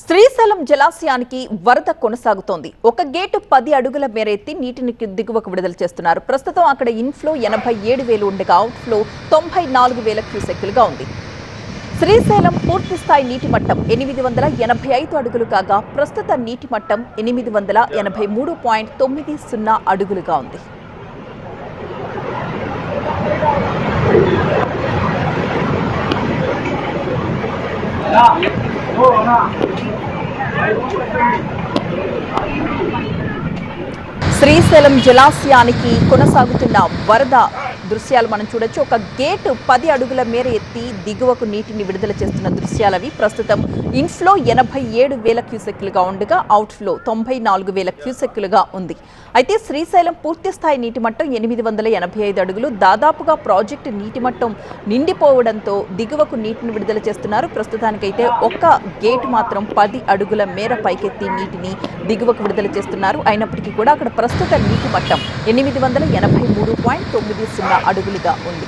శ్రీశైలం జలాశయానికి వరద కొనసాగుతోంది. ఒక గేటు 10 అడుగుల మేర ఎత్తి నీటిని దిగువకు విడుదల చేస్తున్నారు. ప్రస్తుతం అక్కడ ఇన్ఫ్లో 87,000 ఉండగా అవుట్ఫ్లో 94,000 క్యూసెక్కులుగా ఉంది. శ్రీశైలం పూర్తి స్థాయి నీటి మట్టం 885 అడుగులు కాగా ప్రస్తుత నీటి మట్టం 883.90 అడుగులుగా ఉంది. శ్రీశైలం జలాశయానికి కొనసాగుతున్న వరద దృశ్యాలు మనం చూడొచ్చు. ఒక గేటు 10 అడుగుల మేర ఎత్తి దిగువకు నీటిని విడుదల చేస్తున్న దృశ్యాలవి. ప్రస్తుతం ఇన్ఫ్లో 87,000 క్యూసెక్కులుగా ఉండగా అవుట్ఫ్లో 94,000 క్యూసెక్కులుగా ఉంది. అయితే శ్రీశైలం పూర్తి స్థాయి నీటి మట్టం 885 అడుగులు. దాదాపుగా ప్రాజెక్టు నీటి మట్టం నిండిపోవడంతో దిగువకు నీటిని విడుదల చేస్తున్నారు. ప్రస్తుతానికైతే ఒక్క గేటు మాత్రం 10 అడుగుల మేర పైకెత్తి నీటిని దిగువకు విడుదల చేస్తున్నారు. అయినప్పటికీ కూడా అక్కడ ప్రస్తుత నీటి మట్టం 883.90 అడుగులుగా ఉంది.